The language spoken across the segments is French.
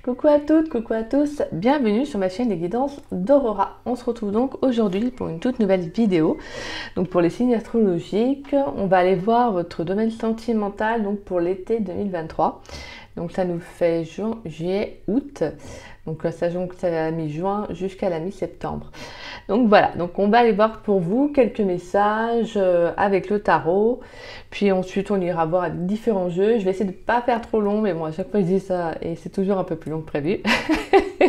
Coucou à toutes, coucou à tous, bienvenue sur ma chaîne des guidances d'Aurora. On se retrouve donc aujourd'hui pour une toute nouvelle vidéo. Donc pour les signes astrologiques, on va aller voir votre domaine sentimental donc pour l'été 2023. Donc ça nous fait juin, juillet, août. Donc ça jongle à la mi-juin jusqu'à la mi-septembre. Donc voilà, donc on va aller voir pour vous quelques messages avec le tarot. Puis ensuite on ira voir différents jeux. Je vais essayer de ne pas faire trop long, mais bon à chaque fois je dis ça et c'est toujours un peu plus long que prévu.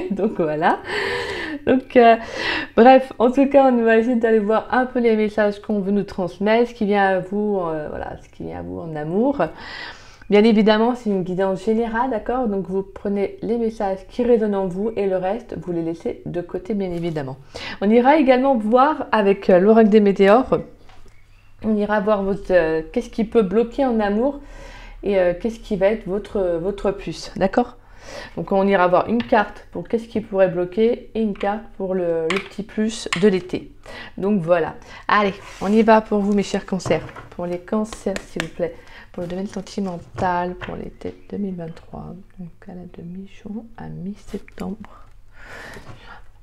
Donc voilà. Donc bref, en tout cas on va essayer d'aller voir un peu les messages qu'on veut nous transmettre, ce qui vient à vous, voilà, ce qui vient à vous en amour. Bien évidemment, c'est une guidance générale, d'accord? Donc vous prenez les messages qui résonnent en vous et le reste, vous les laissez de côté, bien évidemment. On ira également voir avec l'oracle des météores, on ira voir qu'est-ce qui peut bloquer en amour et qu'est-ce qui va être votre plus, d'accord? Donc on ira voir une carte pour qu'est-ce qui pourrait bloquer et une carte pour le petit plus de l'été. Donc voilà. Allez, on y va pour vous mes chers cancers. Pour les cancers, s'il vous plaît. Pour le domaine sentimental, pour l'été 2023. Donc à la demi-juin à mi-septembre.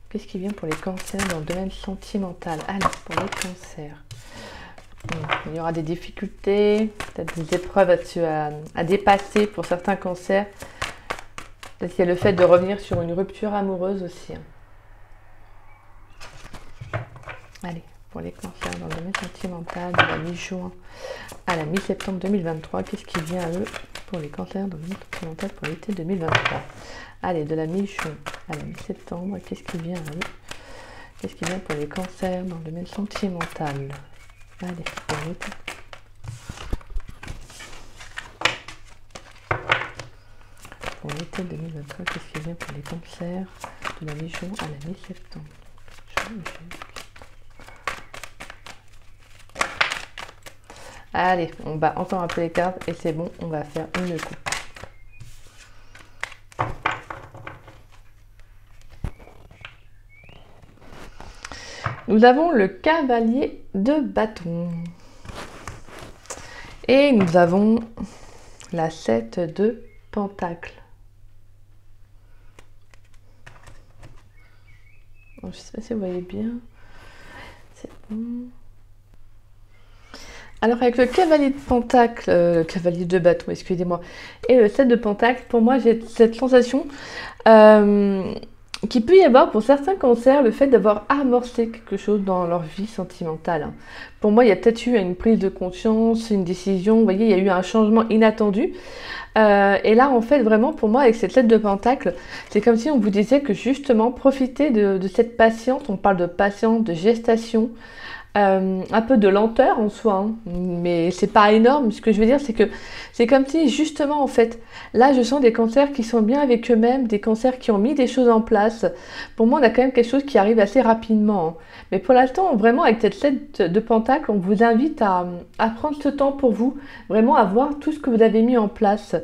Qu'est-ce qui vient pour les cancers dans le domaine sentimental? Allez, pour les cancers. Il y aura des difficultés, peut-être des épreuves à dépasser pour certains cancers. Peut-être qu'il y a le fait de revenir sur une rupture amoureuse aussi. Allez, pour les cancers dans le domaine sentimental, de la mi-juin à la mi-septembre 2023, qu'est-ce qui vient à eux pour les cancers dans le domaine sentimental pour l'été 2023? Allez, de la mi-juin à la mi-septembre, qu'est-ce qui vient à eux? Qu'est-ce qui vient pour les cancers dans le domaine sentimental? Allez, pour l'été. Pour l'été 2023, qu'est-ce qui vient pour les cancers de la mi-juin à la mi-septembre? Allez, on va encore un peu les cartes et c'est bon, on va faire une coupe. Nous avons le cavalier de bâton. Et nous avons la 7 de pentacle. Je ne sais pas si vous voyez bien. C'est bon. Alors avec le cavalier de pentacle, le cavalier de bâton, excusez-moi, et le 7 de pentacle, pour moi j'ai cette sensation qu'il peut y avoir pour certains cancers le fait d'avoir amorcé quelque chose dans leur vie sentimentale. Pour moi il y a peut-être eu une prise de conscience, une décision, vous voyez il y a eu un changement inattendu. Et là en fait vraiment pour moi avec cette 7 de pentacle, c'est comme si on vous disait que justement profitez de cette patience, on parle de patience, de gestation, un peu de lenteur en soi, hein. Mais c'est pas énorme. Ce que je veux dire, c'est que c'est comme si justement en fait, là je sens des cancers qui sont bien avec eux-mêmes, des cancers qui ont mis des choses en place. Pour moi, on a quand même quelque chose qui arrive assez rapidement, hein. Mais pour l'instant, vraiment avec cette 7 de pentacle, on vous invite à prendre ce temps pour vous, vraiment à voir tout ce que vous avez mis en place.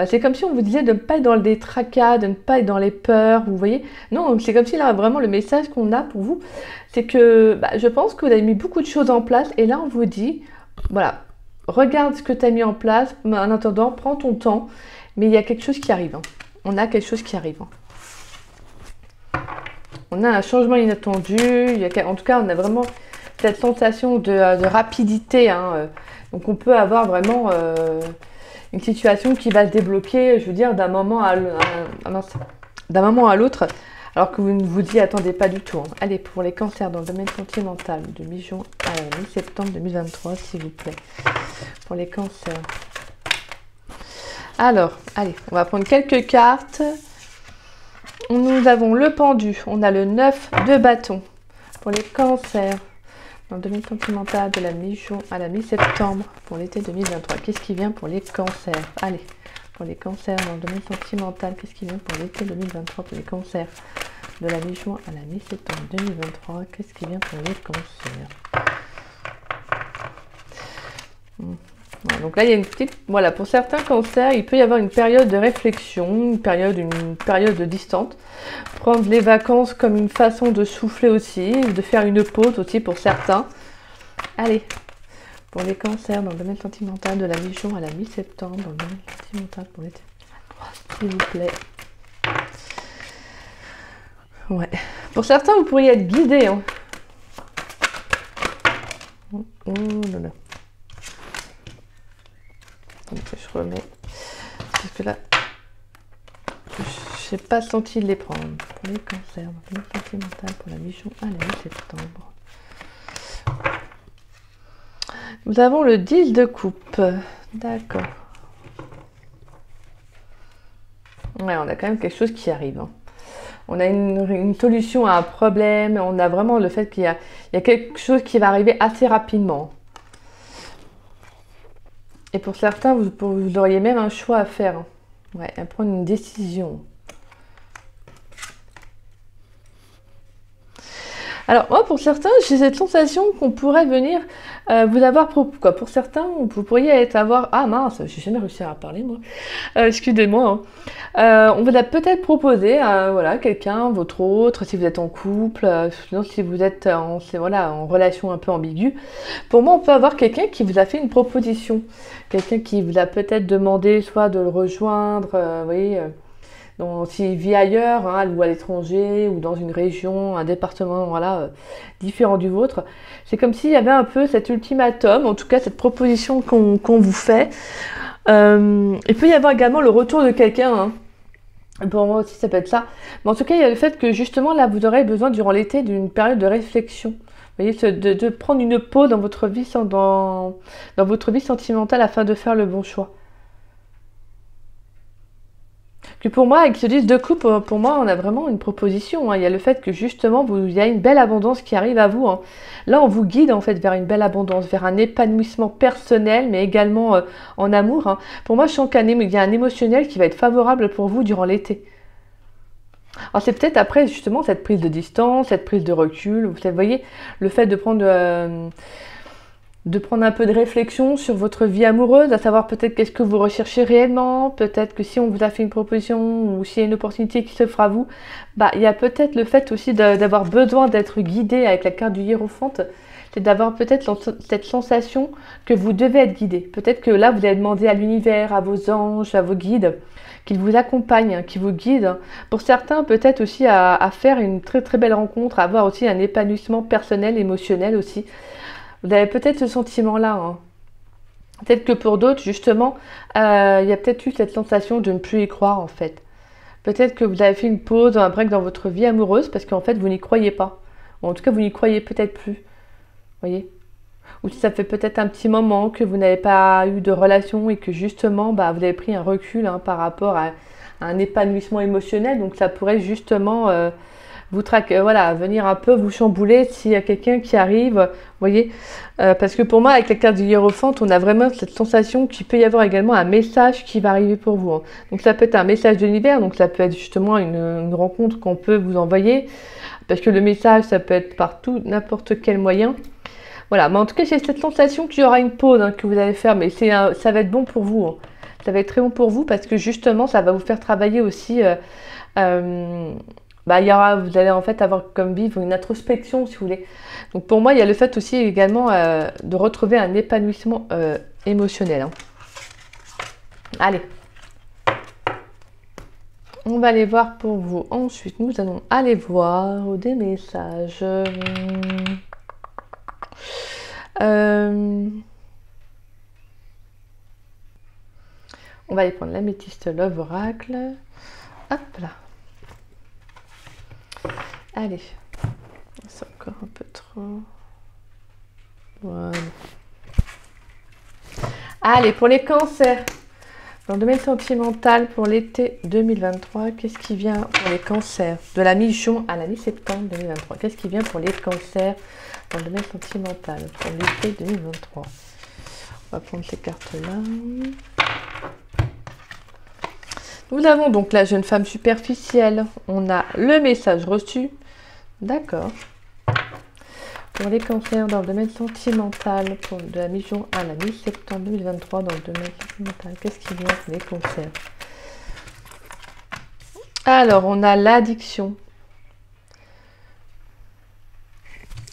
C'est comme si on vous disait de ne pas être dans les tracas, de ne pas être dans les peurs, vous voyez. Non, c'est comme si là vraiment le message qu'on a pour vous, c'est que je pense que vous avez mis beaucoup de choses en place et là on vous dit, voilà, regarde ce que tu as mis en place, en attendant, prends ton temps, mais il y a quelque chose qui arrive, hein. On a quelque chose qui arrive, hein. On a un changement inattendu, en tout cas on a vraiment cette sensation de rapidité, hein. Donc on peut avoir vraiment une situation qui va se débloquer, je veux dire, d'un moment à l'autre. Alors que vous ne vous y attendez pas du tout, hein. Allez, pour les cancers dans le domaine sentimental, de mi-juin à la mi-septembre 2023, s'il vous plaît. Pour les cancers. Alors, allez, on va prendre quelques cartes. Nous avons le pendu, on a le 9 de bâton. Pour les cancers, dans le domaine sentimental, de la mi-juin à la mi-septembre, pour l'été 2023. Qu'est-ce qui vient pour les cancers? Allez. Pour les cancers dans le domaine sentimental, qu'est-ce qui vient pour l'été 2023 pour les cancers? De la mi-juin à la mi-septembre 2023, qu'est-ce qui vient pour les cancers? Voilà, donc là, il y a une petite... Voilà, pour certains cancers, il peut y avoir une période de réflexion, une période de distance. Prendre les vacances comme une façon de souffler aussi, de faire une pause aussi pour certains. Allez. Pour les cancers dans le domaine sentimental, de la mi-juin à la mi-septembre, dans le domaine sentimental pour l'été 2023, s'il vous plaît. Ouais. Pour certains, vous pourriez être guidé. Hein. Oh là là. Donc, je remets. Parce que là, je n'ai pas senti de les prendre. Pour les cancers, le sentimental pour la mi-juin à la mi-septembre. Nous avons le 10 de coupe. D'accord. Ouais, on a quand même quelque chose qui arrive. Hein. On a une solution à un problème. On a vraiment le fait qu'il y a quelque chose qui va arriver assez rapidement. Et pour certains, vous auriez même un choix à faire. Hein. Ouais, à prendre une décision. Alors moi, pour certains, j'ai cette sensation qu'on pourrait venir vous avoir... Quoi, pour certains, vous pourriez avoir... Ah mince, j'ai jamais réussi à parler moi. Excusez-moi. Hein. On vous a peut-être proposé, voilà, quelqu'un, votre autre, si vous êtes en couple, sinon si vous êtes en relation un peu ambiguë. Pour moi, on peut avoir quelqu'un qui vous a fait une proposition. Quelqu'un qui vous a peut-être demandé soit de le rejoindre, vous voyez... s'il vit ailleurs, hein, ou à l'étranger, ou dans une région, un département, voilà, différent du vôtre, c'est comme s'il y avait un peu cet ultimatum, en tout cas cette proposition qu'on vous fait. Il peut y avoir également le retour de quelqu'un, hein. Pour moi aussi ça peut être ça. Mais en tout cas, il y a le fait que justement là, vous aurez besoin durant l'été d'une période de réflexion. Vous voyez, de prendre une pause dans votre vie, dans votre vie sentimentale afin de faire le bon choix. Que pour moi, avec ce 10 de coupe, pour moi, on a vraiment une proposition. Hein. Il y a le fait que justement, il y a une belle abondance qui arrive à vous. Hein. Là, on vous guide en fait vers une belle abondance, vers un épanouissement personnel, mais également en amour. Hein. Pour moi, je sens qu'il y a un émotionnel qui va être favorable pour vous durant l'été. Alors c'est peut-être après justement cette prise de distance, cette prise de recul. Vous voyez, le fait de prendre un peu de réflexion sur votre vie amoureuse, à savoir peut-être qu'est-ce que vous recherchez réellement, peut-être que si on vous a fait une proposition ou s'il y a une opportunité qui s'offre à vous, il y a peut-être le fait aussi d'avoir besoin d'être guidé avec la carte du hiérophante, c'est d'avoir peut-être cette sensation que vous devez être guidé. Peut-être que là, vous allez demander à l'univers, à vos anges, à vos guides, qu'ils vous accompagnent, qu'ils vous guident. Pour certains, peut-être aussi à faire une très très belle rencontre, à avoir aussi un épanouissement personnel, émotionnel aussi. Vous avez peut-être ce sentiment-là. Hein. Peut-être que pour d'autres, justement, il y a peut-être eu cette sensation de ne plus y croire, en fait. Peut-être que vous avez fait une pause, un break dans votre vie amoureuse parce qu'en fait, vous n'y croyez pas. Ou en tout cas, vous n'y croyez peut-être plus. Vous voyez ? Ou si ça fait peut-être un petit moment que vous n'avez pas eu de relation et que justement, vous avez pris un recul par rapport à un épanouissement émotionnel. Donc, ça pourrait justement... venir un peu vous chambouler s'il y a quelqu'un qui arrive, vous voyez, parce que pour moi, avec la carte du hiérophante, on a vraiment cette sensation qu'il peut y avoir également un message qui va arriver pour vous. Hein. Donc ça peut être un message de l'univers, donc ça peut être justement une rencontre qu'on peut vous envoyer, parce que le message, ça peut être partout, n'importe quel moyen. Voilà, mais en tout cas, j'ai cette sensation qu'il y aura une pause que vous allez faire, mais ça va être bon pour vous. Hein. Ça va être très bon pour vous, parce que justement, ça va vous faire travailler aussi... vous allez en fait avoir comme vivre une introspection si vous voulez. Donc pour moi, il y a le fait aussi également de retrouver un épanouissement émotionnel. Hein. Allez. On va aller voir pour vous. Ensuite, nous allons aller voir des messages. On va aller prendre l'améthyste Love Oracle. Hop là. Allez, c'est encore un peu trop. Voilà. Allez, pour les cancers, dans le domaine sentimental pour l'été 2023, qu'est-ce qui vient pour les cancers? De la mi-juin à la mi-septembre 2023, qu'est-ce qui vient pour les cancers dans le domaine sentimental pour l'été 2023? On va prendre ces cartes-là. Nous avons donc la jeune femme superficielle. On a le message reçu. D'accord. Pour les cancers dans le domaine sentimental, de la mi-juin à la mi-septembre 2023 dans le domaine sentimental, qu'est-ce qui vient pour les cancers? Alors, on a l'addiction.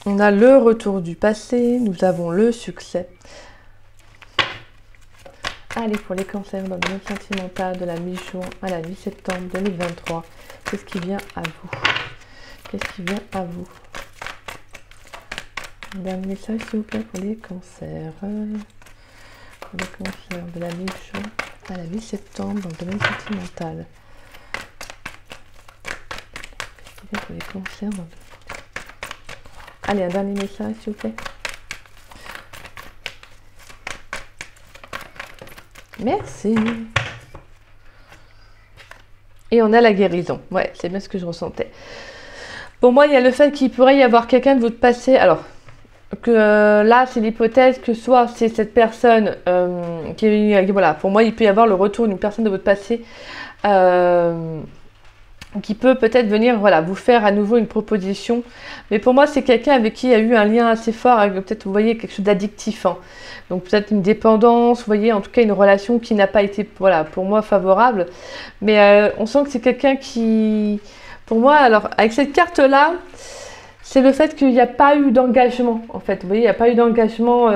On a le retour du passé. Nous avons le succès. Allez, pour les cancers dans le domaine sentimental de la mi-juin à la mi-septembre 2023, qu'est-ce qui vient à vous? qu'est-ce qui vient à vous? Un dernier message, s'il vous plaît, pour les cancers. Pour les cancers de la mi-juin à la mi-septembre dans le domaine sentimental. Qu'est-ce qui vient pour les cancers dans le... Allez, un dernier message, s'il vous plaît. Merci. Et on a la guérison. Ouais, c'est bien ce que je ressentais. Pour moi, il y a le fait qu'il pourrait y avoir quelqu'un de votre passé. Alors, que là, c'est l'hypothèse que soit c'est cette personne voilà, pour moi, il peut y avoir le retour d'une personne de votre passé qui peut peut-être venir, voilà, vous faire à nouveau une proposition. Mais pour moi, c'est quelqu'un avec qui il y a eu un lien assez fort, avec peut-être, vous voyez, quelque chose d'addictif. Hein. Donc peut-être une dépendance, vous voyez, en tout cas une relation qui n'a pas été, voilà, pour moi, favorable. Mais on sent que c'est quelqu'un qui, pour moi, alors, avec cette carte-là, c'est le fait qu'il n'y a pas eu d'engagement, en fait. Vous voyez, il n'y a pas eu d'engagement...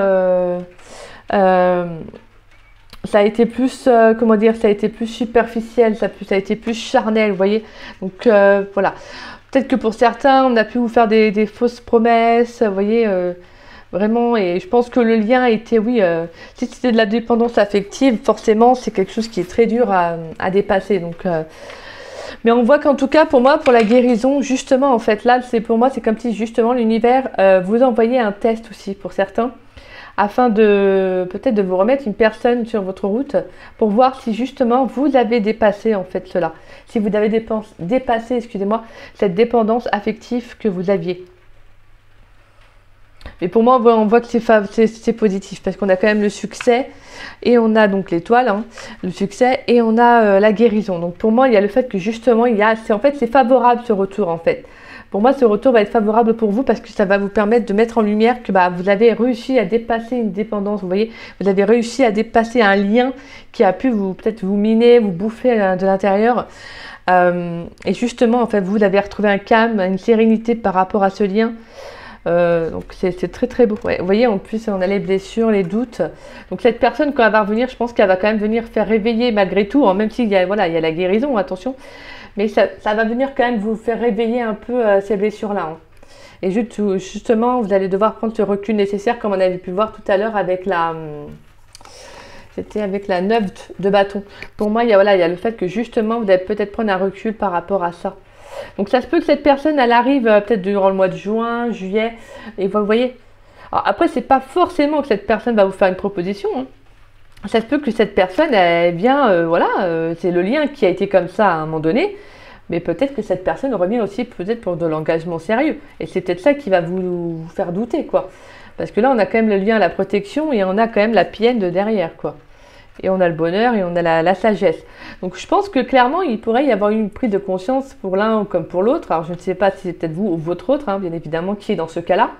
ça a été plus, comment dire, ça a été plus superficiel, ça a été plus charnel, vous voyez. Donc voilà. Peut-être que pour certains, on a pu vous faire des fausses promesses, vous voyez, vraiment. Et je pense que le lien a été, oui, si c'était de la dépendance affective, forcément, c'est quelque chose qui est très dur à dépasser. Donc, mais on voit qu'en tout cas, pour moi, pour la guérison, justement, en fait, là, c'est pour moi, c'est comme si justement l'univers vous envoyait un test aussi pour certains, afin de peut-être de vous remettre une personne sur votre route pour voir si justement vous avez dépassé en fait cela. Si vous avez dépassé, excusez-moi, cette dépendance affective que vous aviez. Mais pour moi, on voit que c'est positif parce qu'on a quand même le succès et on a donc l'étoile, hein, le succès et on a la guérison. Donc pour moi, il y a le fait que justement, en fait, c'est favorable ce retour en fait. Pour moi, ce retour va être favorable pour vous parce que ça va vous permettre de mettre en lumière que vous avez réussi à dépasser une dépendance. Vous voyez, vous avez réussi à dépasser un lien qui a pu peut-être vous miner, vous bouffer de l'intérieur. Et justement, en fait, vous avez retrouvé un calme, une sérénité par rapport à ce lien. Donc c'est très très beau. Ouais, vous voyez, en plus, on a les blessures, les doutes. Donc cette personne, quand elle va revenir, je pense qu'elle va quand même venir faire réveiller malgré tout, hein, même s'il y a, voilà, il y a la guérison, attention. Mais ça va venir quand même vous faire réveiller un peu ces blessures-là. Hein. Et justement, vous allez devoir prendre ce recul nécessaire, comme on avait pu voir tout à l'heure avec la... C'était avec la 9 de bâton. Pour moi, il y a le fait que justement, vous allez peut-être prendre un recul par rapport à ça. Donc ça se peut que cette personne, elle arrive peut-être durant le mois de juin, juillet. Et vous voyez. Alors, après, c'est pas forcément que cette personne va vous faire une proposition. Hein. Ça se peut que cette personne, elle vient, voilà, c'est le lien qui a été comme ça à un moment donné, mais peut-être que cette personne revient aussi peut-être pour de l'engagement sérieux. Et c'est peut-être ça qui va vous faire douter, quoi. Parce que là, on a quand même le lien à la protection et on a quand même la pienne de derrière, quoi. Et on a le bonheur et on a la sagesse. Donc je pense que clairement, il pourrait y avoir une prise de conscience pour l'un comme pour l'autre. Alors je ne sais pas si c'est peut-être vous ou votre autre, hein, bien évidemment, qui est dans ce cas-là.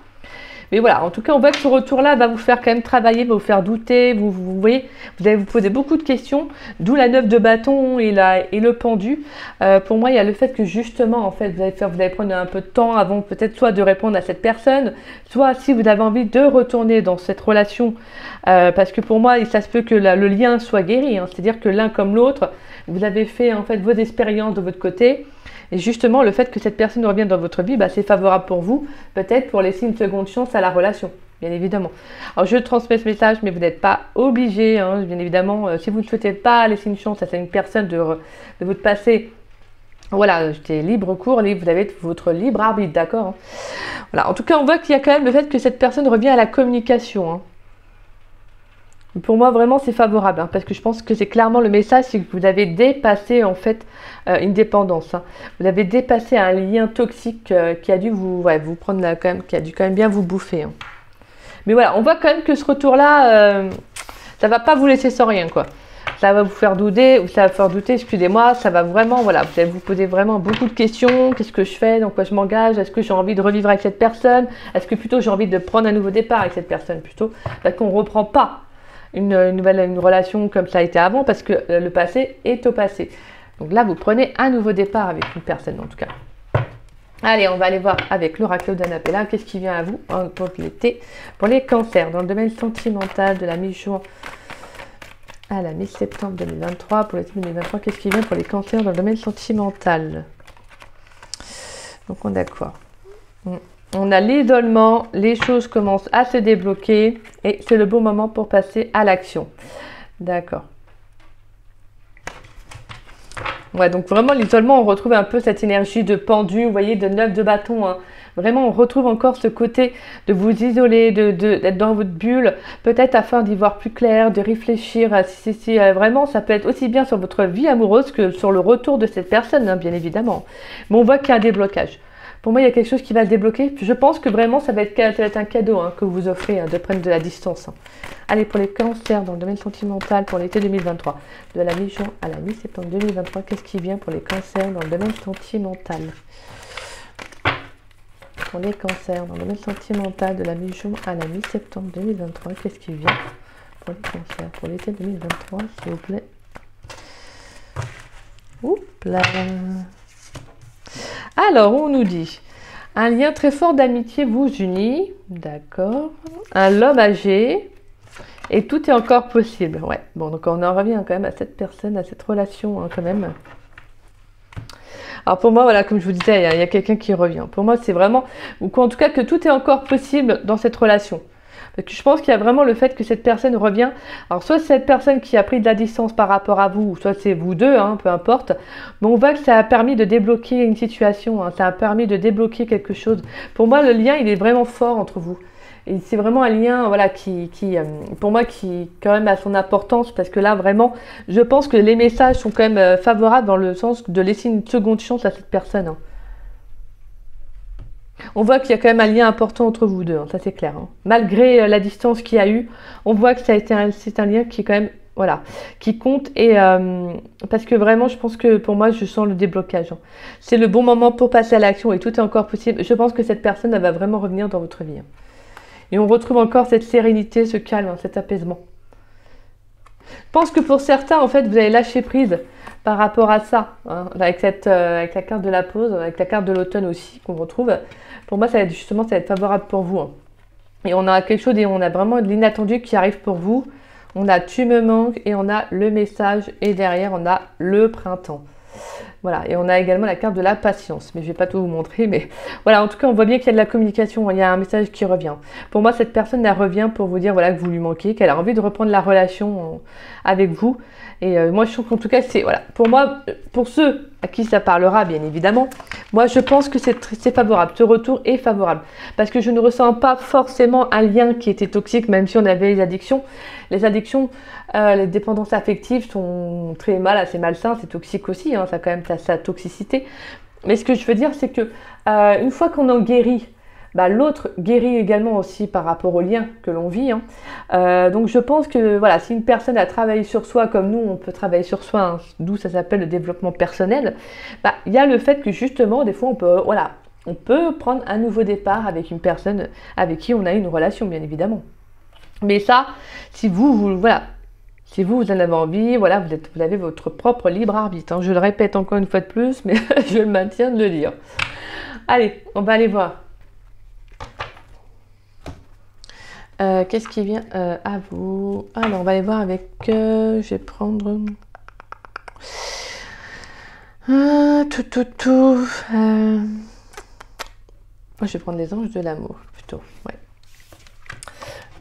Mais voilà, en tout cas, on voit que ce retour-là va vous faire quand même travailler, va vous faire douter. Vous voyez, vous allez vous poser beaucoup de questions, d'où la 9 de bâton et le pendu. Pour moi, il y a le fait que justement, en fait, vous allez prendre un peu de temps avant peut-être soit de répondre à cette personne, soit si vous avez envie de retourner dans cette relation, parce que pour moi, ça se peut que le lien soit guéri. Hein, c'est-à-dire que l'un comme l'autre, vous avez fait en fait vos expériences de votre côté. Et justement, le fait que cette personne revienne dans votre vie, c'est favorable pour vous, peut-être pour laisser une seconde chance à la relation, bien évidemment. Alors, je transmets ce message, mais vous n'êtes pas obligé, hein, bien évidemment. Si vous ne souhaitez pas laisser une chance à une personne de votre passé, voilà, c'est libre cours, vous avez votre libre arbitre, d'accord, hein. Voilà, en tout cas, on voit qu'il y a quand même le fait que cette personne revient à la communication, hein. Pour moi, vraiment, c'est favorable, hein, parce que je pense que c'est clairement le message, c'est que vous avez dépassé, en fait, une dépendance. Hein. Vous avez dépassé un lien toxique qui a dû vous prendre là, quand même, qui a dû quand même bien vous bouffer. Hein. Mais voilà, on voit quand même que ce retour-là, ça va pas vous laisser sans rien, quoi. Ça va vous faire douter, excusez-moi, ça va vraiment, voilà, vous allez vous poser vraiment beaucoup de questions. Qu'est-ce que je fais? Dans quoi je m'engage? Est-ce que j'ai envie de revivre avec cette personne? Est-ce que plutôt j'ai envie de prendre un nouveau départ avec cette personne plutôt? Parce qu'on ne reprend pas une relation comme ça a été avant, parce que le passé est au passé. Donc là, vous prenez un nouveau départ avec une personne, en tout cas. Allez, on va aller voir avec l'oracle d'Annapella. Qu'est-ce qui vient à vous pour l'été, pour les cancers, dans le domaine sentimental de la mi-juin à la mi-septembre 2023. Pour l'été 2023, qu'est-ce qui vient pour les cancers dans le domaine sentimental? Donc on est d'accord. On a l'isolement, les choses commencent à se débloquer et c'est le bon moment pour passer à l'action. D'accord. Ouais, donc vraiment l'isolement, on retrouve un peu cette énergie de pendu, vous voyez, de 9 de bâton. Hein. Vraiment, on retrouve encore ce côté de vous isoler, d'être dans votre bulle, peut-être afin d'y voir plus clair, de réfléchir. Vraiment, ça peut être aussi bien sur votre vie amoureuse que sur le retour de cette personne, hein, bien évidemment. Mais on voit qu'il y a un déblocage. Pour moi, il y a quelque chose qui va se débloquer. Je pense que vraiment, ça va être un cadeau hein, que vous offrez, hein, de prendre de la distance. Hein. Allez, pour les cancers dans le domaine sentimental pour l'été 2023, de la mi-juin à la mi-septembre 2023, qu'est-ce qui vient pour les cancers dans le domaine sentimental? Pour les cancers dans le domaine sentimental de la mi-juin à la mi-septembre 2023, qu'est-ce qui vient pour les cancers pour l'été 2023, s'il vous plaît? Oups là. Alors, on nous dit un lien très fort d'amitié vous unit, d'accord. Un homme âgé et tout est encore possible. Ouais, bon, donc on en revient quand même à cette personne, à cette relation hein, quand même. Alors pour moi, voilà, comme je vous disais, il y a quelqu'un qui revient. Pour moi, c'est vraiment, ou en tout cas que tout est encore possible dans cette relation. Parce que je pense qu'il y a vraiment le fait que cette personne revient. Alors soit c'est cette personne qui a pris de la distance par rapport à vous, ou soit c'est vous deux, hein, peu importe. Mais on voit que ça a permis de débloquer une situation, hein, ça a permis de débloquer quelque chose. Pour moi, le lien, il est vraiment fort entre vous. Et c'est vraiment un lien voilà, pour moi, qui quand même a son importance parce que là, vraiment, je pense que les messages sont quand même favorables dans le sens de laisser une seconde chance à cette personne. Hein. On voit qu'il y a quand même un lien important entre vous deux, hein, ça c'est clair. Hein. Malgré la distance qu'il y a eu, on voit que c'est un lien qui est quand même, voilà, qui compte. Et parce que vraiment, je pense que pour moi, je sens le déblocage. Hein. C'est le bon moment pour passer à l'action et tout est encore possible. Je pense que cette personne, elle va vraiment revenir dans votre vie. Hein. Et on retrouve encore cette sérénité, ce calme, hein, cet apaisement. Je pense que pour certains, en fait, vous allez lâcher prise par rapport à ça, hein, avec la carte de la pause, avec la carte de l'automne aussi qu'on retrouve. Pour moi, ça va être favorable pour vous. Hein. Et on a quelque chose et on a vraiment de l'inattendu qui arrive pour vous. On a tu me manques et on a le message et derrière on a le printemps. Voilà, et on a également la carte de la patience, mais je ne vais pas tout vous montrer, mais voilà, en tout cas, on voit bien qu'il y a de la communication, il y a un message qui revient. Pour moi, cette personne, elle revient pour vous dire voilà, que vous lui manquez, qu'elle a envie de reprendre la relation avec vous. Et moi, je trouve qu'en tout cas, c'est, voilà, pour moi, pour ceux à qui ça parlera, bien évidemment, moi, je pense que c'est favorable, ce retour est favorable. Parce que je ne ressens pas forcément un lien qui était toxique, même si on avait les addictions. Les addictions, les dépendances affectives sont très assez malsains, c'est toxique aussi, hein, ça a quand même sa toxicité. Mais ce que je veux dire, c'est que une fois qu'on en guérit, bah, l'autre guérit également aussi par rapport au lien que l'on vit. Hein. Donc je pense que voilà, si une personne a travaillé sur soi comme nous, on peut travailler sur soi, hein, d'où ça s'appelle le développement personnel, bah, il y a le fait que justement, des fois, on peut prendre un nouveau départ avec une personne avec qui on a une relation, bien évidemment. Mais ça, si vous en avez envie, voilà, vous avez votre propre libre arbitre. Hein. Je le répète encore une fois de plus, mais je le maintiens de le dire. Allez, on va aller voir. Qu'est-ce qui vient à vous? Alors, on va aller voir avec... je vais prendre... Je vais prendre les anges de l'amour, plutôt. Ouais.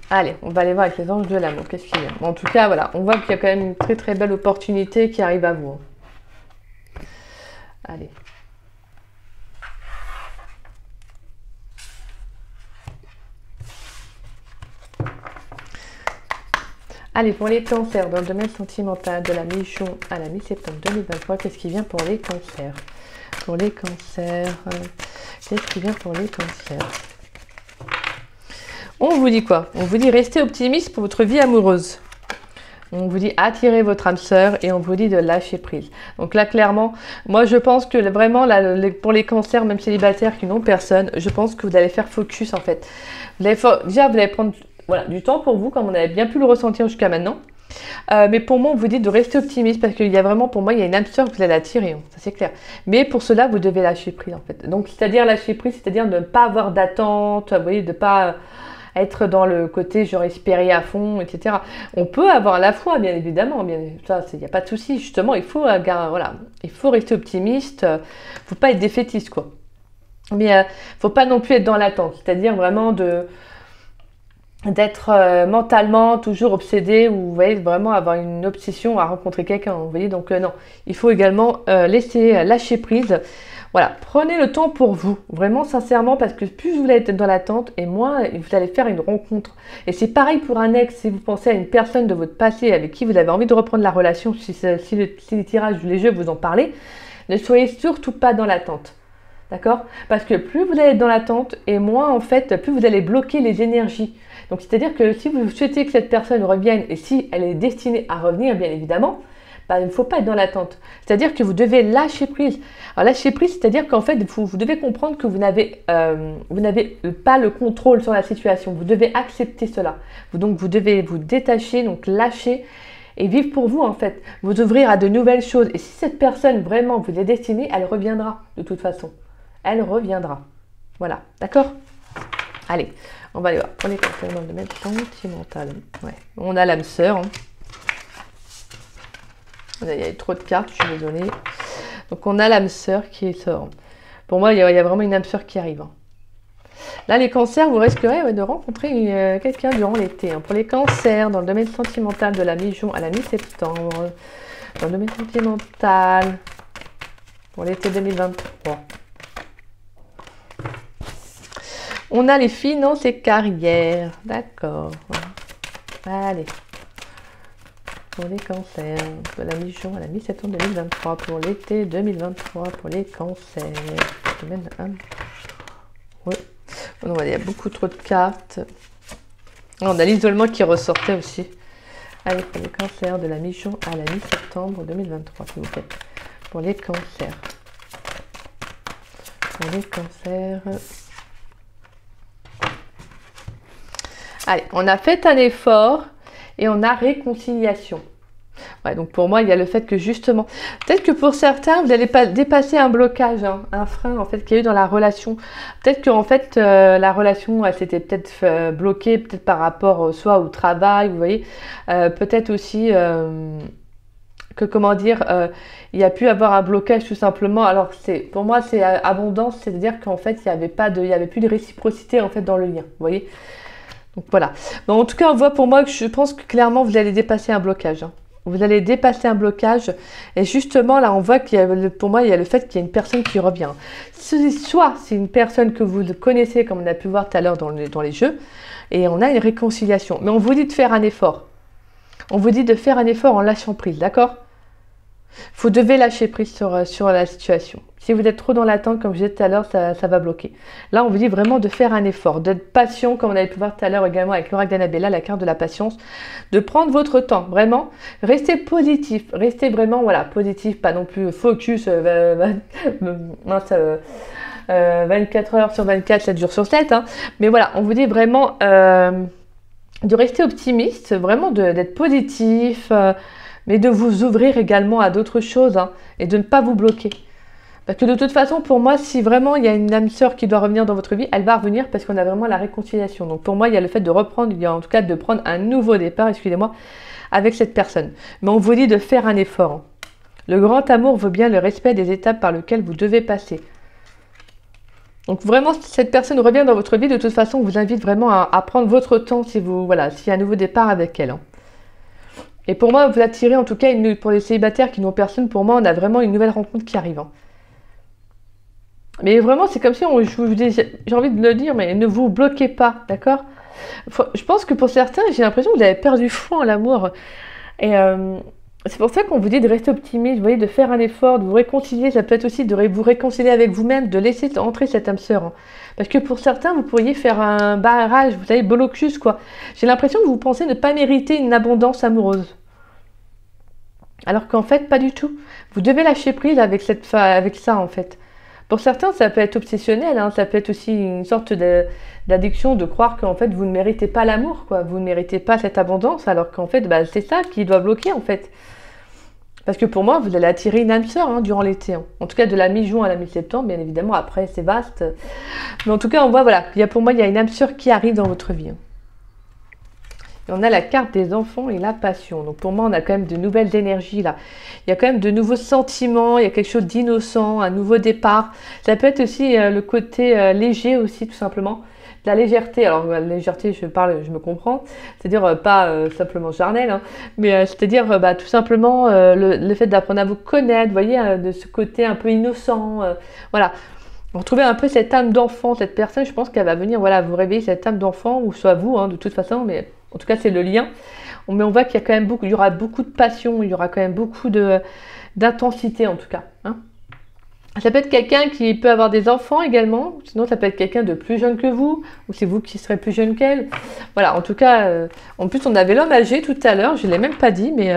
Allez, on va aller voir avec les anges de l'amour. Qu'est-ce qu'il y a? Bon, en tout cas, voilà, on voit qu'il y a quand même une très très belle opportunité qui arrive à vous. Allez. Allez, pour les cancers, dans le domaine sentimental, de la mi-juin à la mi-septembre 2023, qu'est-ce qui vient pour les cancers? Pour les cancers, qu'est-ce qui vient pour les cancers? On vous dit quoi? On vous dit restez optimiste pour votre vie amoureuse. On vous dit attirez votre âme sœur et on vous dit de lâcher prise. Donc là, clairement, moi je pense que vraiment, là, pour les cancers, même célibataires qui n'ont personne, je pense que vous allez faire focus en fait. Déjà, vous allez prendre du temps pour vous, comme on avait bien pu le ressentir jusqu'à maintenant. Mais pour moi, on vous dit de rester optimiste parce qu'il y a vraiment, pour moi, il y a une âme sœur que vous allez attirer, hein, ça c'est clair. Mais pour cela, vous devez lâcher prise en fait. Donc, c'est-à-dire lâcher prise, c'est-à-dire de ne pas avoir d'attente, vous voyez, de ne pas être dans le côté genre espérer à fond, etc. On peut avoir la foi, bien évidemment, ça, il n'y a pas de souci. Justement, il faut rester optimiste, il ne faut pas être défaitiste, quoi. Mais faut pas non plus être dans l'attente, c'est-à-dire vraiment d'être mentalement toujours obsédé, ou vous voyez, vraiment avoir une obsession à rencontrer quelqu'un, vous voyez. Donc non, il faut également laisser lâcher prise. Voilà, prenez le temps pour vous, vraiment sincèrement, parce que plus vous allez être dans l'attente, et moins vous allez faire une rencontre. Et c'est pareil pour un ex, si vous pensez à une personne de votre passé avec qui vous avez envie de reprendre la relation, si les tirages ou les jeux vous en parlez, ne soyez surtout pas dans l'attente. D'accord? Parce que plus vous allez être dans l'attente, et moins en fait, plus vous allez bloquer les énergies. Donc c'est-à-dire que si vous souhaitez que cette personne revienne, et si elle est destinée à revenir, bien évidemment, bah, il ne faut pas être dans l'attente. C'est-à-dire que vous devez lâcher prise. Alors lâcher prise, c'est-à-dire qu'en fait, vous devez comprendre que vous n'avez pas le contrôle sur la situation. Vous devez accepter cela. Donc vous devez vous détacher, donc lâcher et vivre pour vous en fait. Vous ouvrir à de nouvelles choses. Et si cette personne vraiment vous est destinée, elle reviendra de toute façon. Elle reviendra. Voilà, d'accord? Allez, on va aller voir pour les conseils dans le domaine sentimental. Ouais. On a l'âme sœur. Hein. Il y a trop de cartes, je suis désolée. Donc on a l'âme sœur qui sort. Pour moi, il y a vraiment une âme sœur qui arrive. Hein. Là, les cancers, vous risquerez de rencontrer quelqu'un durant l'été. Hein. Pour les cancers, dans le domaine sentimental de la mi-juin à la mi-septembre, dans le domaine sentimental, pour l'été 2023. On a les finances et carrières. D'accord. Allez. Pour les cancers, de la mi-juin à la mi-septembre 2023. Pour l'été 2023, pour les cancers. Domaine 1. Oui. Oh non, il y a beaucoup trop de cartes. Oh, on a l'isolement qui ressortait aussi. Allez, pour les cancers, de la mi-juin à la mi-septembre 2023, s'il vous plaît. Pour les cancers. Pour les cancers... Allez, on a fait un effort et on a réconciliation. Ouais, donc pour moi, il y a le fait que justement, peut-être que pour certains, vous n'allez pas dépasser un blocage, hein, un frein en fait qu'il y a eu dans la relation. Peut-être qu'en fait, la relation, elle s'était peut-être bloquée, peut-être par rapport soit au travail, vous voyez. Peut-être aussi que, comment dire, il y a pu avoir un blocage tout simplement. Alors pour moi, c'est abondance, c'est-à-dire qu'en fait, il n'y avait plus de réciprocité en fait dans le lien, vous voyez. Donc voilà. Bon, en tout cas, on voit pour moi que je pense que clairement, vous allez dépasser un blocage. Hein. Vous allez dépasser un blocage. Et justement, là, on voit qu'il y a, pour moi, il y a le fait qu'il y a une personne qui revient. Soit c'est une personne que vous connaissez, comme on a pu voir tout à l'heure dans les jeux, et on a une réconciliation. Mais on vous dit de faire un effort. On vous dit de faire un effort en lâchant prise, d'accord? Vous devez lâcher prise sur la situation. Si vous êtes trop dans l'attente, comme je disais tout à l'heure, ça va bloquer. Là, on vous dit vraiment de faire un effort, d'être patient, comme on avait pu voir tout à l'heure également avec l'oracle d'Annabella, la carte de la patience, de prendre votre temps, vraiment. Restez positif, restez vraiment, voilà, positif, pas non plus focus, 24 heures sur 24, 7 jours sur 7. Hein. Mais voilà, on vous dit vraiment de rester optimiste, vraiment d'être positif, mais de vous ouvrir également à d'autres choses hein, et de ne pas vous bloquer. Parce que de toute façon, pour moi, si vraiment il y a une âme sœur qui doit revenir dans votre vie, elle va revenir parce qu'on a vraiment la réconciliation. Donc pour moi, il y a le fait de reprendre, il y a en tout cas de prendre un nouveau départ, excusez-moi, avec cette personne. Mais on vous dit de faire un effort. Hein. Le grand amour veut bien le respect des étapes par lesquelles vous devez passer. Donc vraiment, si cette personne revient dans votre vie, de toute façon, on vous invite vraiment à prendre votre temps si voilà, s'il y a un nouveau départ avec elle. Hein. Et pour moi, vous attirez en tout cas, pour les célibataires qui n'ont personne, pour moi, on a vraiment une nouvelle rencontre qui arrive. Hein. Mais vraiment, c'est comme si, j'ai envie de le dire, mais ne vous bloquez pas, d'accord? Je pense que pour certains, j'ai l'impression que vous avez perdu foi en l'amour. Et c'est pour ça qu'on vous dit de rester optimiste, vous voyez, de faire un effort, de vous réconcilier. Ça peut être aussi de vous réconcilier avec vous-même, de laisser entrer cette âme sœur. Hein. Parce que pour certains, vous pourriez faire un barrage, vous savez, blocus, quoi. J'ai l'impression que vous pensez ne pas mériter une abondance amoureuse. Alors qu'en fait, pas du tout. Vous devez lâcher prise avec ça, en fait. Pour certains, ça peut être obsessionnel, hein, ça peut être aussi une sorte d'addiction de croire qu'en fait, vous ne méritez pas l'amour, quoi. Vous ne méritez pas cette abondance, alors qu'en fait, bah, c'est ça qui doit bloquer, en fait. Parce que pour moi, vous allez attirer une âme sœur hein, durant l'été. Hein. En tout cas, de la mi-juin à la mi-septembre, bien évidemment. Après, c'est vaste. Mais en tout cas, on voit, voilà, pour moi, il y a une âme sœur qui arrive dans votre vie. Hein. Et on a la carte des enfants et la passion. Donc pour moi, on a quand même de nouvelles énergies là. Il y a quand même de nouveaux sentiments, il y a quelque chose d'innocent, un nouveau départ. Ça peut être aussi le côté léger aussi, tout simplement. De la légèreté. Alors la légèreté, je me comprends. C'est-à-dire pas simplement charnel, hein, mais c'est-à-dire tout simplement le fait d'apprendre à vous connaître, vous voyez, de ce côté un peu innocent. Voilà. Retrouvez un peu cette âme d'enfant, cette personne, je pense qu'elle va venir voilà, vous réveiller cette âme d'enfant, ou soit vous, hein, de toute façon, mais en tout cas c'est le lien. Mais on voit qu'il y a quand même il y aura beaucoup de passion, il y aura quand même beaucoup d'intensité en tout cas. Hein. Ça peut être quelqu'un qui peut avoir des enfants également, sinon ça peut être quelqu'un de plus jeune que vous, ou c'est vous qui serez plus jeune qu'elle. Voilà, en tout cas, en plus on avait l'homme âgé tout à l'heure, je ne l'ai même pas dit, mais...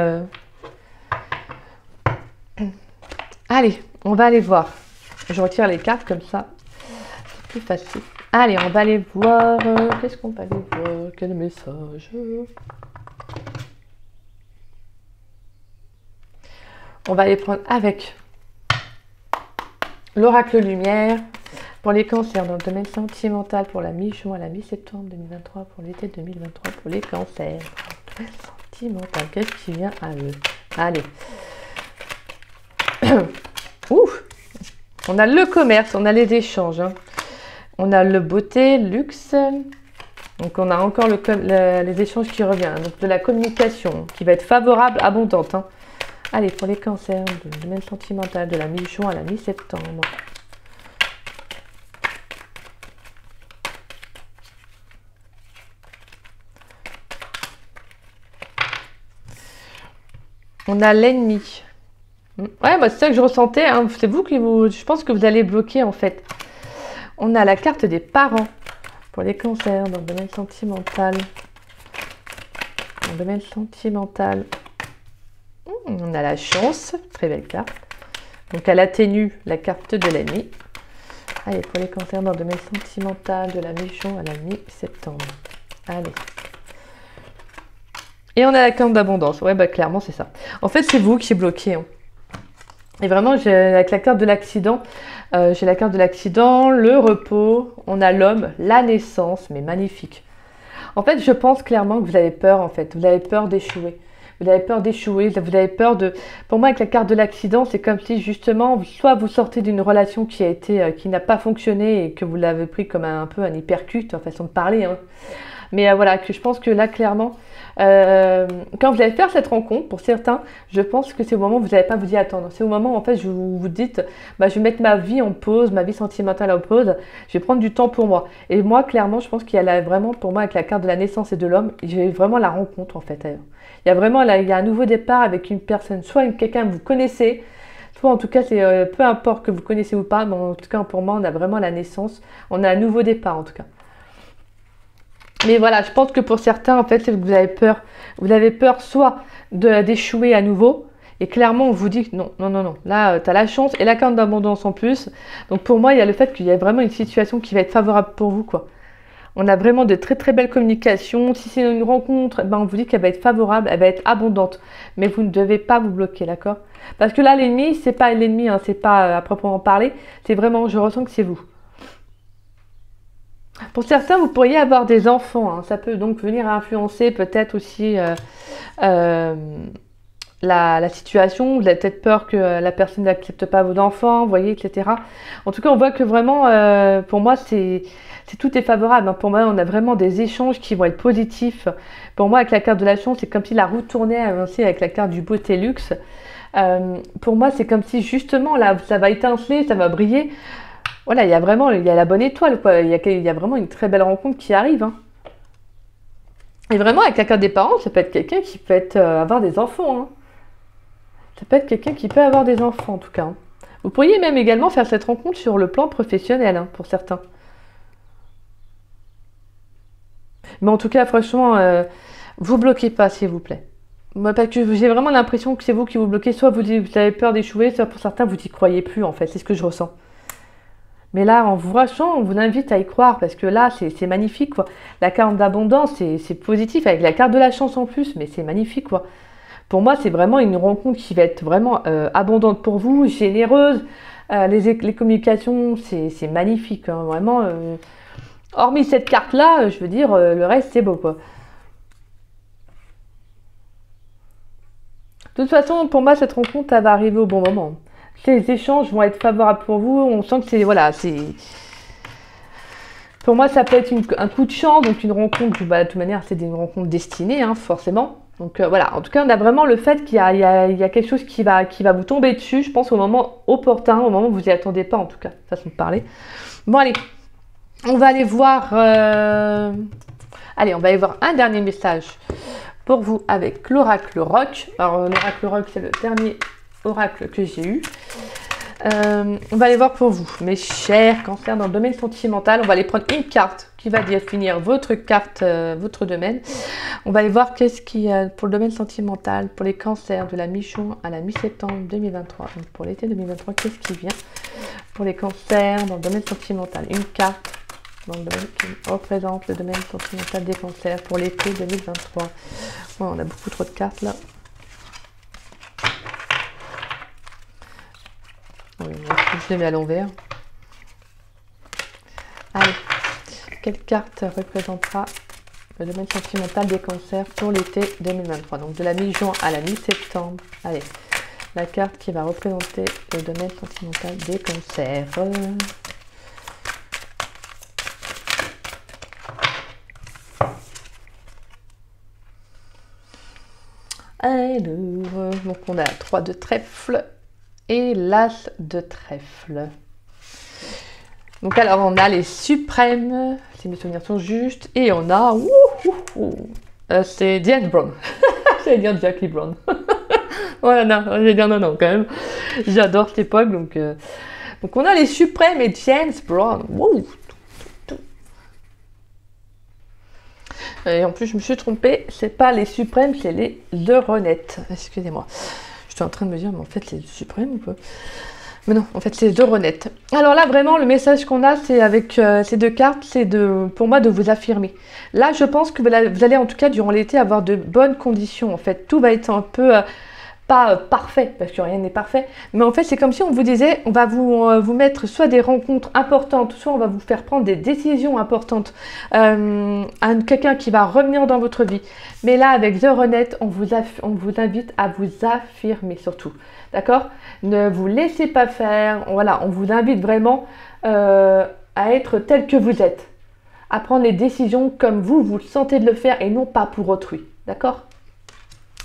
Allez, on va aller voir. Je retire les cartes comme ça, c'est plus facile. Allez, on va aller voir. Qu'est-ce qu'on va aller voir? Quel message? On va aller prendre avec l'oracle lumière pour les cancers dans le domaine sentimental pour la mi-juin à la mi-septembre 2023, pour l'été 2023 pour les cancers. Sentimental, qu'est-ce qui vient à eux? Allez. Ouf. On a le commerce, on a les échanges, hein. On a le beauté, luxe. Donc on a encore les échanges qui reviennent. Donc de la communication qui va être favorable, abondante. Hein. Allez, pour les cancers, du domaine sentimental, de la mi-juin à la mi-septembre. On a l'ennemi. Ouais, c'est ça que je ressentais. Hein. C'est vous qui vous... Je pense que vous allez bloquer en fait. On a la carte des parents pour les cancers dans le domaine sentimental. Dans le domaine sentimental. On a la chance. Très belle carte. Donc elle atténue la carte de l'ennemi. Allez, pour les cancers dans le domaine sentimental de la mi-juin à la mi-septembre. Allez. Et on a la carte d'abondance. Ouais, clairement c'est ça. En fait, c'est vous qui bloquez. Hein. Et vraiment, avec la carte de l'accident, j'ai la carte de l'accident, le repos, on a l'homme, la naissance, mais magnifique. En fait, je pense clairement que vous avez peur, en fait. Vous avez peur d'échouer. Vous avez peur d'échouer, vous avez peur de... Pour moi, avec la carte de l'accident, c'est comme si, justement, soit vous sortez d'une relation qui n'a pas fonctionné et que vous l'avez pris comme un peu un hypercute, en façon de parler, hein. Mais voilà, que je pense que là, clairement, quand vous allez faire cette rencontre, pour certains, je pense que c'est au moment où vous n'allez pas vous y attendre. C'est au moment où, en fait, vous vous dites, je vais mettre ma vie en pause, ma vie sentimentale en pause, je vais prendre du temps pour moi. Et moi, clairement, je pense qu'il y a là, vraiment, pour moi, avec la carte de la naissance et de l'homme, j'ai vraiment la rencontre, en fait. Il y a vraiment là, il y a un nouveau départ avec une personne, soit quelqu'un que vous connaissez, soit en tout cas, c'est peu importe que vous connaissez ou pas, mais en tout cas, pour moi, on a vraiment la naissance, on a un nouveau départ, en tout cas. Mais voilà, je pense que pour certains, en fait, c'est que vous avez peur. Vous avez peur soit d'échouer à nouveau. Et clairement, on vous dit que non, non, non, non. Là, tu as la chance et la carte d'abondance en plus. Donc pour moi, il y a le fait qu'il y a vraiment une situation qui va être favorable pour vous, quoi. On a vraiment de très très belles communications. Si c'est une rencontre, on vous dit qu'elle va être favorable, elle va être abondante. Mais vous ne devez pas vous bloquer, d'accord? Parce que là, l'ennemi, c'est pas l'ennemi, hein, c'est pas à proprement parler. C'est vraiment, je ressens que c'est vous. Pour certains, vous pourriez avoir des enfants. Hein. Ça peut donc venir influencer peut-être aussi la situation. Vous avez peut-être peur que la personne n'accepte pas vos enfants, vous voyez, etc. En tout cas, on voit que vraiment, pour moi, tout est favorable. Hein. Pour moi, on a vraiment des échanges qui vont être positifs. Pour moi, avec la carte de la chance, c'est comme si la roue tournait avancée avec la carte du beauté luxe. Pour moi, c'est comme si justement, là, ça va étinceler, ça va briller. Voilà, il y a la bonne étoile, quoi. Il y a vraiment une très belle rencontre qui arrive. Hein. Et vraiment, avec la carte des parents, ça peut être quelqu'un qui peut avoir des enfants. Hein. Ça peut être quelqu'un qui peut avoir des enfants, en tout cas. Hein. Vous pourriez même également faire cette rencontre sur le plan professionnel, hein, pour certains. Mais en tout cas, franchement, vous bloquez pas, s'il vous plaît. Moi, parce que j'ai vraiment l'impression que c'est vous qui vous bloquez. Soit vous avez peur d'échouer, soit pour certains, vous n'y croyez plus, en fait. C'est ce que je ressens. Mais là, en vous rachant, on vous invite à y croire parce que là, c'est magnifique, quoi. La carte d'abondance, c'est positif avec la carte de la chance en plus, mais c'est magnifique, quoi. Pour moi, c'est vraiment une rencontre qui va être vraiment abondante pour vous, généreuse. Les communications, c'est magnifique, hein, vraiment. Hormis cette carte-là, je veux dire, le reste, c'est beau, quoi. De toute façon, pour moi, cette rencontre, elle va arriver au bon moment. Ces échanges vont être favorables pour vous. On sent que c'est, voilà, c'est... Pour moi, ça peut être un coup de chance, donc une rencontre, bah, de toute manière, c'est une rencontre destinée, hein, forcément. Donc voilà, en tout cas, on a vraiment le fait qu'il y a quelque chose qui va vous tomber dessus, je pense, au moment opportun, au moment où vous n'y attendez pas, en tout cas, façon de parler. Bon, allez, on va aller voir... Allez, on va aller voir un dernier message pour vous avec l'oracle rock. Alors, l'oracle rock, c'est le dernier oracle que j'ai eu. On va aller voir pour vous, mes chers cancers dans le domaine sentimental. On va aller prendre une carte qui va définir votre carte, votre domaine. On va aller voir qu'est-ce qu'il y a pour le domaine sentimental, pour les cancers de la mi-juin à la mi-septembre 2023. Donc pour l'été 2023, qu'est-ce qui vient pour les cancers dans le domaine sentimental? Une carte dans le domaine qui représente le domaine sentimental des cancers pour l'été 2023. Ouais, on a beaucoup trop de cartes là. Oui, je les mets à l'envers. Allez, quelle carte représentera le domaine sentimental des cancers pour l'été 2023? Donc de la mi-juin à la mi-septembre. Allez, la carte qui va représenter le domaine sentimental des cancers. Alors, donc on a 3 de trèfle et l'as de trèfle. Donc alors on a les suprêmes, si mes souvenirs sont justes, et on a, c'est James Brown. J'allais dire Jackie Brown. Voilà, non, j'allais dire non quand même. J'adore cette époque, donc on a les suprêmes et James Brown. Wow. Et en plus je me suis trompée, c'est pas les suprêmes, c'est les Euronettes. Excusez-moi. Je suis en train de me dire, mais en fait, c'est suprême ou pas? Mais non, en fait, c'est Euronettes. Alors là, vraiment, le message qu'on a, c'est avec ces 2 cartes, c'est pour moi de vous affirmer. Là, je pense que vous allez, en tout cas, durant l'été, avoir de bonnes conditions. En fait, tout va être un peu, pas parfait, parce que rien n'est parfait. Mais en fait, c'est comme si on vous disait, on va vous mettre soit des rencontres importantes, soit on va vous faire prendre des décisions importantes à quelqu'un qui va revenir dans votre vie. Mais là, avec The Renette, on vous invite à vous affirmer surtout. D'accord? Ne vous laissez pas faire. Voilà, on vous invite vraiment à être tel que vous êtes. À prendre les décisions comme vous le sentez de le faire et non pas pour autrui. D'accord?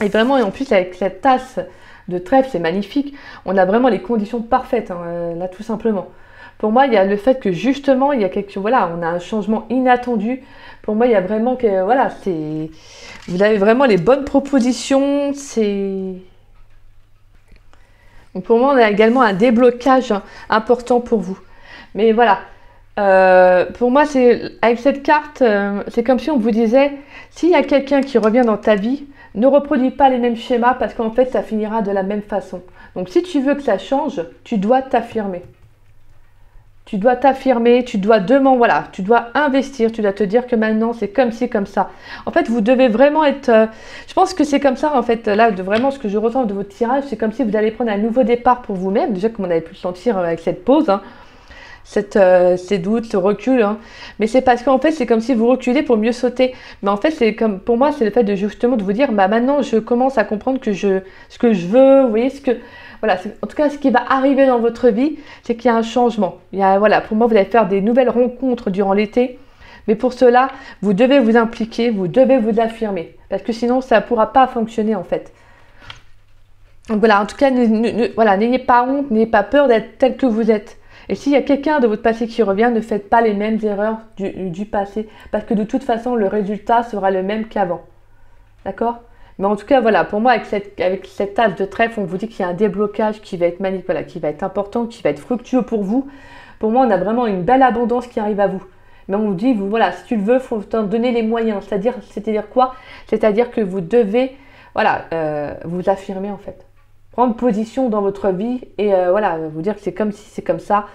Et vraiment, et en plus, avec cette tasse de trèfle, c'est magnifique. On a vraiment les conditions parfaites, hein, là, tout simplement. Pour moi, il y a le fait que justement, il y a quelque chose, voilà, on a un changement inattendu. Pour moi, il y a vraiment que, voilà, c'est, vous avez vraiment les bonnes propositions. C'est, donc pour moi, on a également un déblocage important pour vous. Mais voilà, pour moi, c'est avec cette carte, c'est comme si on vous disait, s'il y a quelqu'un qui revient dans ta vie, ne reproduis pas les mêmes schémas parce qu'en fait, ça finira de la même façon. Donc, si tu veux que ça change, tu dois t'affirmer. Tu dois t'affirmer, tu dois demander, voilà, tu dois investir, tu dois te dire que maintenant, c'est comme ci, comme ça. En fait, vous devez vraiment être... je pense que c'est comme ça, en fait, là, vraiment, ce que je ressens de votre tirage, c'est comme si vous allez prendre un nouveau départ pour vous-même. Déjà, comme on avait pu le sentir avec cette pause, hein. Ces doutes, ce recul, hein. Mais c'est parce qu'en fait c'est comme si vous reculez pour mieux sauter. Mais en fait c'est comme, pour moi c'est le fait de justement de vous dire, bah maintenant je commence à comprendre que ce que je veux, vous voyez, voilà, en tout cas ce qui va arriver dans votre vie, c'est qu'il y a un changement. Voilà, pour moi vous allez faire des nouvelles rencontres durant l'été, mais pour cela vous devez vous impliquer, vous devez vous affirmer, parce que sinon ça ne pourra pas fonctionner en fait. Donc voilà, en tout cas voilà, n'ayez pas honte, n'ayez pas peur d'être tel que vous êtes. Et s'il y a quelqu'un de votre passé qui revient, ne faites pas les mêmes erreurs du passé. Parce que de toute façon, le résultat sera le même qu'avant. D'accord? Mais en tout cas, voilà, pour moi, avec cette tasse de trèfle, on vous dit qu'il y a un déblocage qui va être magnifique, voilà, qui va être important, qui va être fructueux pour vous. Pour moi, on a vraiment une belle abondance qui arrive à vous. Mais on vous dit, voilà, si tu le veux, il faut t'en donner les moyens. C'est-à-dire quoi? C'est-à-dire que vous devez, voilà, vous affirmer en fait. Prendre position dans votre vie et voilà, vous dire que c'est comme si c'est comme ça.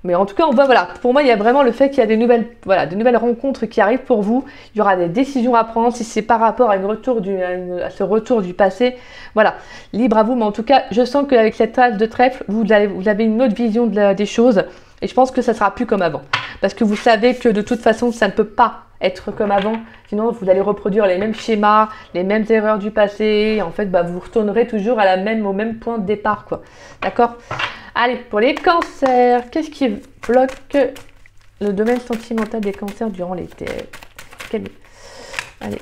Mais en tout cas, on voit, voilà, pour moi, il y a vraiment le fait qu'il y a des nouvelles rencontres qui arrivent pour vous. Il y aura des décisions à prendre si c'est par rapport à ce retour du passé. Voilà, libre à vous. Mais en tout cas, je sens qu'avec cette tasse de trèfle, vous avez une autre vision des choses. Et je pense que ça sera plus comme avant. Parce que vous savez que de toute façon, ça ne peut pas être comme avant. Sinon, vous allez reproduire les mêmes schémas, les mêmes erreurs du passé. En fait, bah, vous retournerez toujours au même point de départ, quoi. D'accord? Allez, pour les cancers, qu'est-ce qui bloque le domaine sentimental des cancers durant l'été? Allez.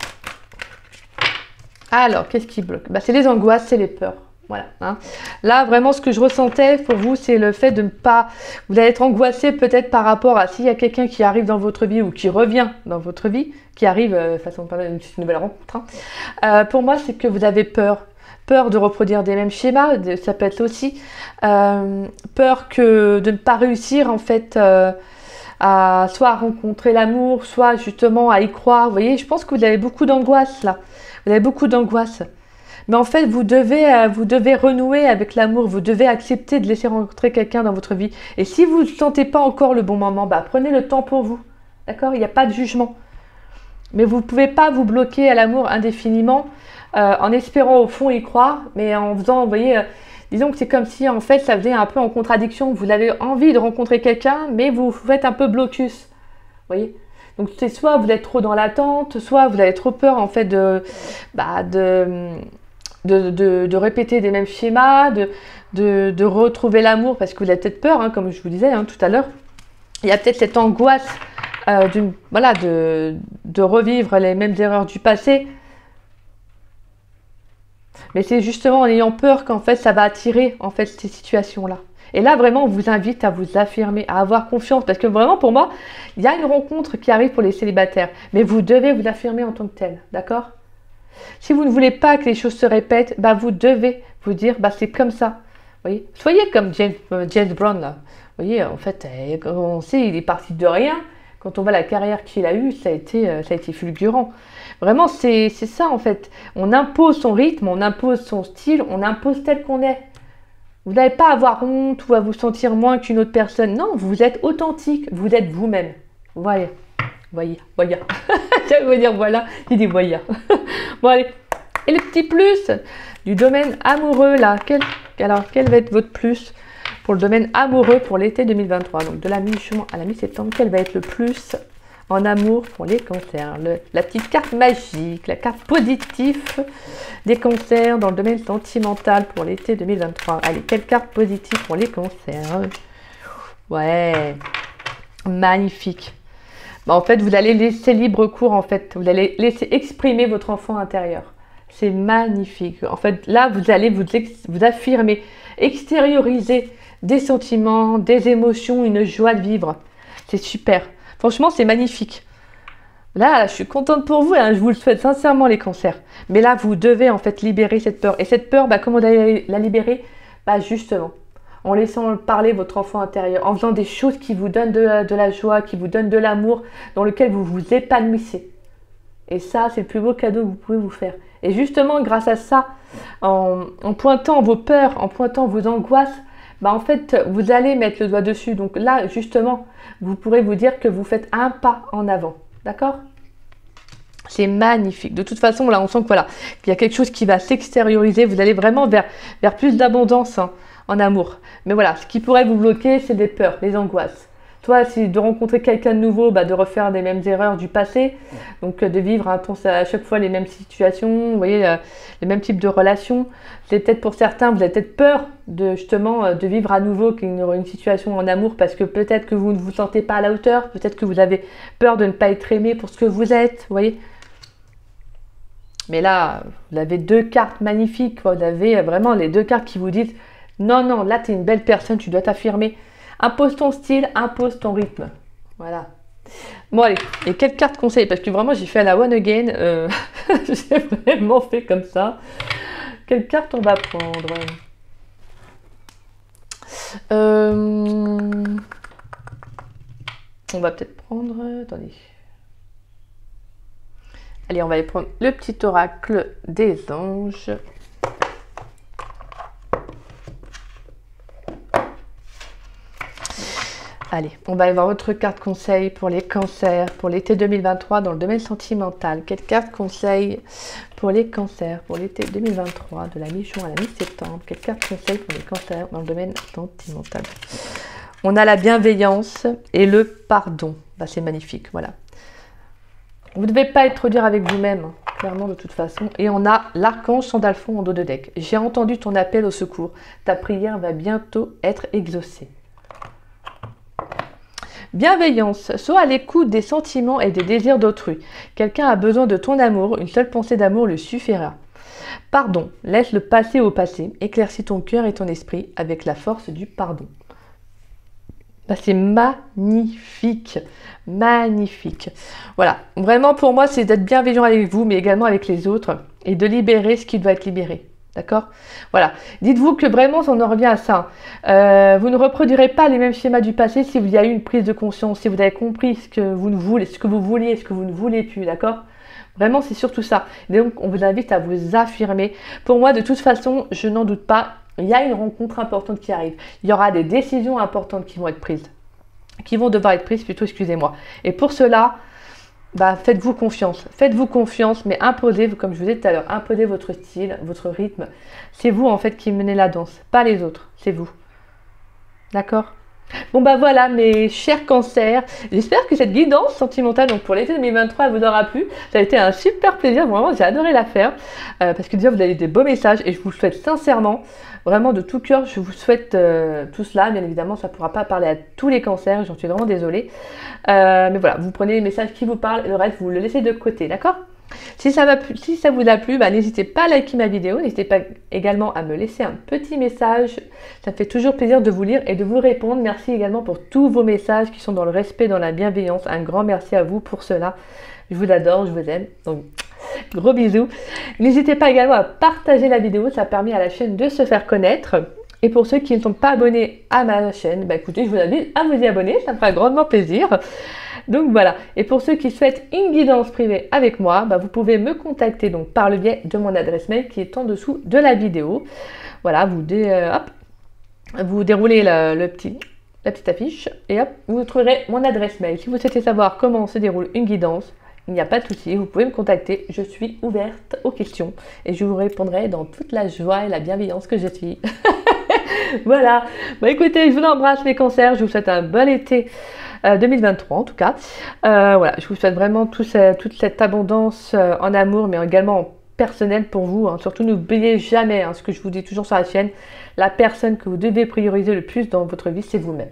Alors, qu'est-ce qui bloque? Bah, c'est les angoisses, c'est les peurs. Voilà. Hein. Là, vraiment, ce que je ressentais pour vous, c'est le fait de ne pas... Vous allez être angoissé peut-être par rapport à s'il y a quelqu'un qui arrive dans votre vie ou qui revient dans votre vie, qui arrive, façon de parler, une nouvelle rencontre. Hein. Pour moi, c'est que vous avez peur. Peur de reproduire des mêmes schémas, ça peut être aussi. Peur de ne pas réussir, en fait, soit à rencontrer l'amour, soit justement à y croire. Vous voyez, je pense que vous avez beaucoup d'angoisse, là. Vous avez beaucoup d'angoisse. Mais en fait, vous devez renouer avec l'amour. Vous devez accepter de laisser rencontrer quelqu'un dans votre vie. Et si vous ne sentez pas encore le bon moment, bah, prenez le temps pour vous. D'accord? Il n'y a pas de jugement. Mais vous ne pouvez pas vous bloquer à l'amour indéfiniment en espérant au fond y croire. Mais en faisant, vous voyez, disons que c'est comme si en fait, ça faisait un peu en contradiction. Vous avez envie de rencontrer quelqu'un, mais vous faites un peu blocus. Vous voyez? Donc c'est soit vous êtes trop dans l'attente, soit vous avez trop peur en fait de répéter des mêmes schémas, de retrouver l'amour, parce que vous avez peut-être peur, hein, comme je vous disais tout à l'heure. Il y a peut-être cette angoisse de revivre les mêmes erreurs du passé. Mais c'est justement en ayant peur qu'en fait ça va attirer en fait ces situations-là. Et là, vraiment, on vous invite à vous affirmer, à avoir confiance. Parce que vraiment, pour moi, il y a une rencontre qui arrive pour les célibataires. Mais vous devez vous affirmer en tant que tel. D'accord? Si vous ne voulez pas que les choses se répètent, bah, vous devez vous dire, bah, c'est comme ça. Voyez, soyez comme James Brown, là. Vous voyez, en fait, on sait, il est parti de rien. Quand on voit la carrière qu'il a eue, ça a été fulgurant. Vraiment, c'est ça, en fait. On impose son rythme, on impose son style, on impose tel qu'on est. Vous n'allez pas avoir honte ou à vous sentir moins qu'une autre personne. Non, vous êtes authentique, vous êtes vous-même. Voyez. J'allais vous dire voilà, j'ai dit voyez. Bon allez, et le petit plus du domaine amoureux là. Alors, quel va être votre plus pour le domaine amoureux pour l'été 2023? Donc de la mi-juin à la mi-septembre, quel va être le plus en amour pour les cancers? La petite carte magique, la carte positive des cancers dans le domaine sentimental pour l'été 2023. Allez, quelle carte positive pour les cancers? Ouais, magnifique. Bah, en fait, vous allez laisser libre cours, en fait. Vous allez laisser exprimer votre enfant intérieur. C'est magnifique. En fait, là, vous allez vous affirmer, extérioriser des sentiments, des émotions, une joie de vivre. C'est super. Franchement, c'est magnifique. Là, je suis contente pour vous, hein, je vous le souhaite sincèrement les cancers. Mais là, vous devez en fait libérer cette peur. Et cette peur, bah, comment vous allez la libérer? Bah, justement, en laissant parler votre enfant intérieur, en faisant des choses qui vous donnent de la joie, qui vous donnent de l'amour, dans lequel vous vous épanouissez. Et ça, c'est le plus beau cadeau que vous pouvez vous faire. Et justement, grâce à ça, en pointant vos peurs, en pointant vos angoisses, bah en fait, vous allez mettre le doigt dessus. Donc là, justement, vous pourrez vous dire que vous faites un pas en avant. D'accord? C'est magnifique. De toute façon, là, on sent que voilà, qu'il y a quelque chose qui va s'extérioriser. Vous allez vraiment vers plus d'abondance en amour. Mais voilà, ce qui pourrait vous bloquer, c'est des peurs, des angoisses. Soit c'est de rencontrer quelqu'un de nouveau, bah, de refaire les mêmes erreurs du passé. Donc de vivre à chaque fois les mêmes situations, vous voyez, les mêmes types de relations. C'est peut-être pour certains, vous avez peut-être peur de vivre à nouveau une situation en amour parce que peut-être que vous ne vous sentez pas à la hauteur, peut-être que vous avez peur de ne pas être aimé pour ce que vous êtes, vous voyez. Mais là, vous avez deux cartes magnifiques, vous avez vraiment les deux cartes qui vous disent non, non, là tu es une belle personne, tu dois t'affirmer. Impose ton style, impose ton rythme. Voilà. Bon allez, et quelle carte conseil? Parce que vraiment j'ai fait à la one again, j'ai vraiment fait comme ça. Quelle carte on va prendre? On va peut-être prendre... Attendez. Allez, on va aller prendre le petit oracle des anges. Allez, on va aller voir votre carte conseil pour les cancers pour l'été 2023 dans le domaine sentimental. Quelle carte conseil pour les cancers pour l'été 2023 de la mi-juin à la mi-septembre? Quelle carte conseil pour les cancers dans le domaine sentimental? On a la bienveillance et le pardon. Bah, c'est magnifique, voilà. Vous ne devez pas être trop dur avec vous-même, hein, clairement de toute façon. Et on a l'archange Sandalphon en dos de deck. J'ai entendu ton appel au secours. Ta prière va bientôt être exaucée. Bienveillance, sois à l'écoute des sentiments et des désirs d'autrui. Quelqu'un a besoin de ton amour, une seule pensée d'amour lui suffira. Pardon, laisse le passé au passé, éclaircis ton cœur et ton esprit avec la force du pardon. C'est magnifique, magnifique. Voilà, vraiment pour moi c'est d'être bienveillant avec vous, mais également avec les autres et de libérer ce qui doit être libéré. D'accord? Voilà. Dites-vous que vraiment, on en revient à ça. Vous ne reproduirez pas les mêmes schémas du passé si il y a eu une prise de conscience, si vous avez compris ce que vous vouliez, ce que vous vouliez, ce que vous ne voulez plus. D'accord? Vraiment, c'est surtout ça. Et donc, on vous invite à vous affirmer. Pour moi, de toute façon, je n'en doute pas. Il y a une rencontre importante qui arrive. Il y aura des décisions importantes qui vont être prises. Qui vont devoir être prises, plutôt, excusez-moi. Et pour cela, faites-vous confiance. Faites-vous confiance, mais imposez, comme je vous disais tout à l'heure, imposez votre style, votre rythme. C'est vous, en fait, qui menez la danse, pas les autres. C'est vous. D'accord? Bon voilà mes chers cancers, j'espère que cette guidance sentimentale donc pour l'été 2023 elle vous aura plu. Ça a été un super plaisir, vraiment j'ai adoré la faire parce que déjà vous avez des beaux messages et je vous le souhaite sincèrement, vraiment de tout cœur, je vous souhaite tout cela. Bien évidemment ça ne pourra pas parler à tous les cancers, j'en suis vraiment désolée, mais voilà, vous prenez les messages qui vous parlent et le reste vous le laissez de côté, d'accord? Si ça vous a plu, n'hésitez pas à liker ma vidéo, n'hésitez pas également à me laisser un petit message, ça me fait toujours plaisir de vous lire et de vous répondre. Merci également pour tous vos messages qui sont dans le respect, dans la bienveillance, un grand merci à vous pour cela, je vous adore, je vous aime, donc gros bisous. N'hésitez pas également à partager la vidéo, ça permet à la chaîne de se faire connaître. Et pour ceux qui ne sont pas abonnés à ma chaîne, écoutez, je vous invite à vous y abonner, ça me fera grandement plaisir. Donc voilà, et pour ceux qui souhaitent une guidance privée avec moi, vous pouvez me contacter donc par le biais de mon adresse mail qui est en dessous de la vidéo. Voilà, vous déroulez la petite affiche et hop, vous trouverez mon adresse mail. Si vous souhaitez savoir comment se déroule une guidance, il n'y a pas de souci, vous pouvez me contacter, je suis ouverte aux questions et je vous répondrai dans toute la joie et la bienveillance que je suis. Voilà, écoutez, je vous embrasse mes cancers, je vous souhaite un bon été 2023 en tout cas. Voilà, je vous souhaite vraiment toute cette abondance en amour, mais également en personnel pour vous. Surtout n'oubliez jamais ce que je vous dis toujours sur la chaîne, la personne que vous devez prioriser le plus dans votre vie, c'est vous-même.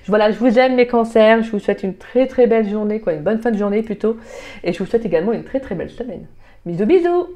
Voilà, je vous aime mes cancers, je vous souhaite une très très belle journée, une bonne fin de journée plutôt, et je vous souhaite également une très très belle semaine. Bisous bisous.